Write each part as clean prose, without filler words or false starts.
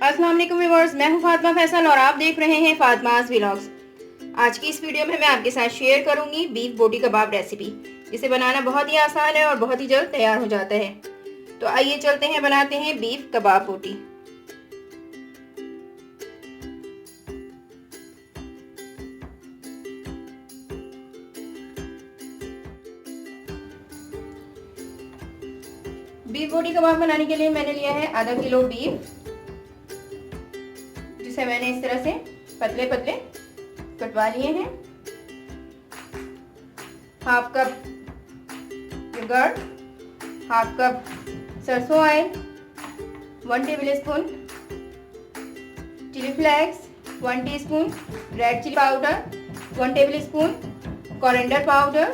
अस्सलाम वालेकुम व्यूअर्स, मैं हूं फातिमा फैसल और आप देख रहे हैं फातिमास व्लॉग्स। आज की इस वीडियो में मैं आपके साथ शेयर करूंगी बीफ बोटी कबाब रेसिपी, जिसे बनाना बहुत ही आसान है और बहुत ही जल्द तैयार हो जाता है। तो आइए चलते हैं, बनाते हैं बीफ कबाब बोटी। बीफ बोटी कबाब बनाने के लिए मैंने लिया है आधा किलो बीफ, जिसे मैंने इस तरह से पतले पतले कटवा लिए हैं। Half cup sugar, half cup सरसों oil, 1 tablespoon chilli flakes, 1 teaspoon red chilli powder, 1 tablespoon coriander powder,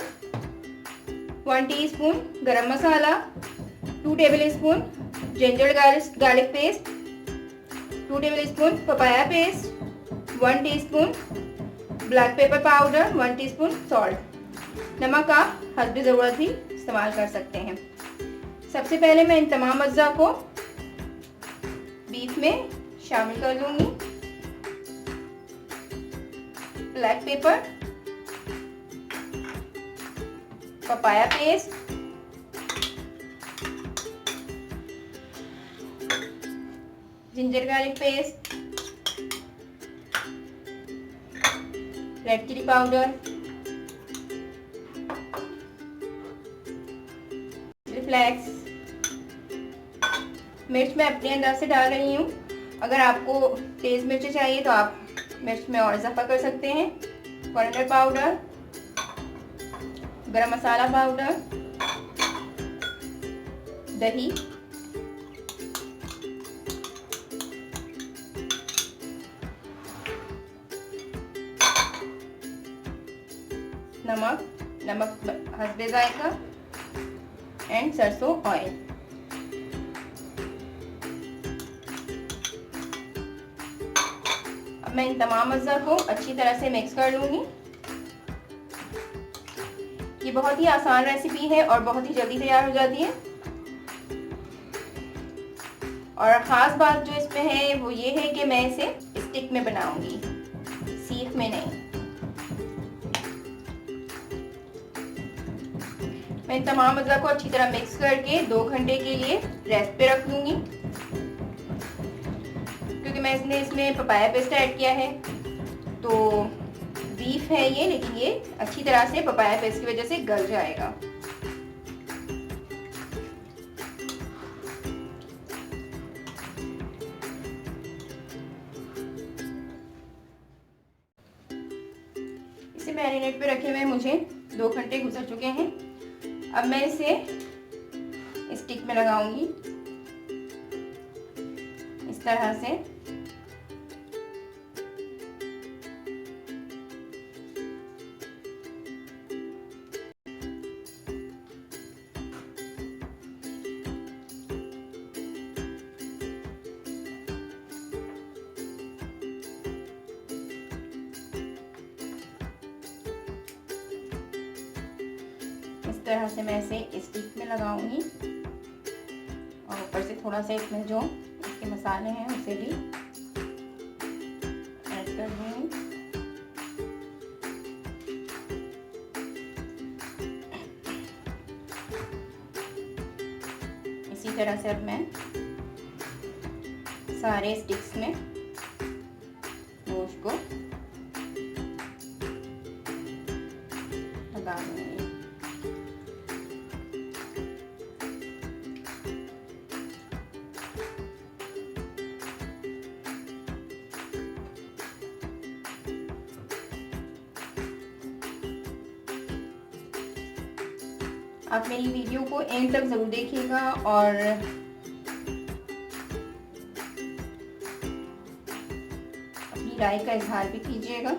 1 teaspoon garam masala, 2 tablespoon ginger garlic paste, 2 tablespoon papaya paste, 1 teaspoon black pepper powder, 1 teaspoon salt. नमक आप हस्ब ज़रूरत भी इस्तेमाल कर सकते हैं। सबसे पहले मैं इन तमाम अज्जा को बीफ में शामिल कर लूंगी। Black pepper, papaya paste, ginger garlic paste, red chilli powder, chilli flakes. मिर्च मैं अपने अंदाज से डाल रही हूँ। अगर आपको तेज मिर्च चाहिए तो आप मिर्च में और इजाफा कर सकते हैं। कोरिएंडर पाउडर, गरम मसाला पाउडर, दही, नमक हस्बे जायका एंड सरसों ऑयल। अब मैं इन तमाम अज्जा को अच्छी तरह से मिक्स कर लूंगी। ये बहुत ही आसान रेसिपी है और बहुत ही जल्दी तैयार हो जाती है। और ख़ास बात जो इसमें है वो ये है कि मैं इसे स्टिक में बनाऊंगी, सीख में नहीं। मैं तमाम अज्जा को अच्छी तरह मिक्स करके 2 घंटे के लिए रेस्ट पे रख लूंगी, क्योंकि मैं इसमें पपाया पेस्ट ऐड किया है। तो बीफ है ये, लेकिन ये अच्छी तरह से पपाया पेस्ट की वजह से गल जाएगा। इसे मैरिनेट पे रखे हुए मुझे 2 घंटे गुजर चुके हैं। अब मैं इसे स्टिक में लगाऊंगी इस तरह से। इस तरह से मैं इसे स्टिक में लगाऊंगी और ऊपर से थोड़ा सा इसमें जो इसके मसाले हैं उसे भी ऐड कर दूंगी। इसी तरह से अब मैं सारे स्टिक्स में गोश्त को लगा दूंगी। आप मेरी वीडियो को एंड तक ज़रूर देखिएगा और अपनी राय का इजहार भी कीजिएगा।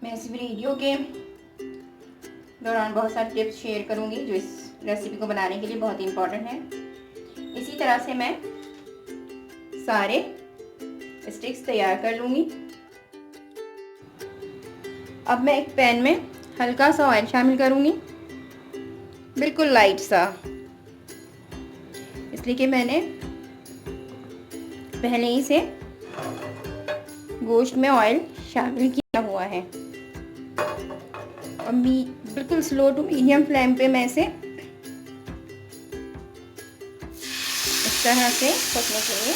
मैं इस वीडियो के दौरान बहुत सारे टिप्स शेयर करूंगी जो इस रेसिपी को बनाने के लिए बहुत ही इम्पोर्टेंट है। इसी तरह से मैं सारे स्टिक्स तैयार कर लूँगी। अब मैं एक पैन में हल्का सा ऑयल शामिल करूँगी, बिल्कुल लाइट सा, इसलिए कि मैंने पहले ही से गोश्त में ऑयल शामिल किया हुआ है और बिल्कुल स्लो टू मीडियम फ्लेम पे मैं इसे इस तरह से पकने के लिए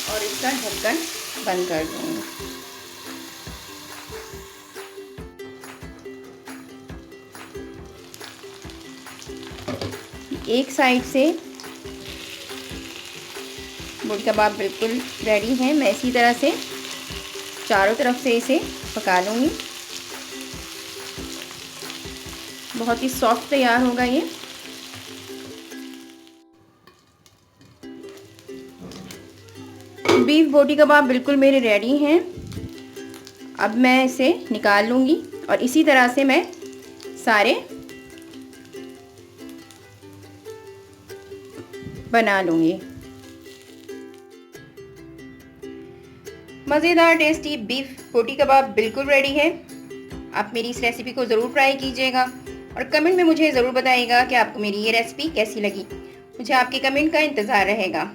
और इसका ढक्कन बंद कर दूंगी। एक साइड से बोटी कबाब बिल्कुल रेडी है। मैं इसी तरह से चारों तरफ से इसे पका लूँगी। बहुत ही सॉफ्ट तैयार होगा ये। बीफ बोटी कबाब बिल्कुल मेरे रेडी हैं। अब मैं इसे निकाल लूँगी और इसी तरह से मैं सारे बना लूँगी। मज़ेदार टेस्टी बीफ बोटी कबाब बिल्कुल रेडी है। आप मेरी इस रेसिपी को ज़रूर ट्राई कीजिएगा और कमेंट में मुझे ज़रूर बताइएगा कि आपको मेरी ये रेसिपी कैसी लगी। मुझे आपके कमेंट का इंतज़ार रहेगा।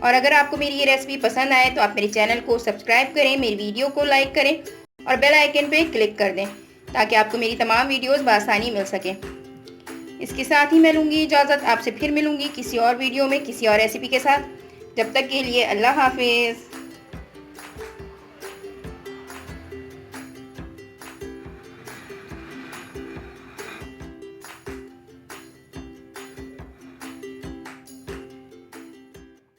और अगर आपको मेरी ये रेसिपी पसंद आए तो आप मेरे चैनल को सब्सक्राइब करें, मेरी वीडियो को लाइक करें और बेल आइकन पे क्लिक कर दें ताकि आपको मेरी तमाम वीडियोस बआसानी मिल सके। इसके साथ ही मैं लूँगी इजाज़त। आपसे फिर मिलूँगी किसी और वीडियो में किसी और रेसिपी के साथ। जब तक के लिए अल्लाह हाफिज़।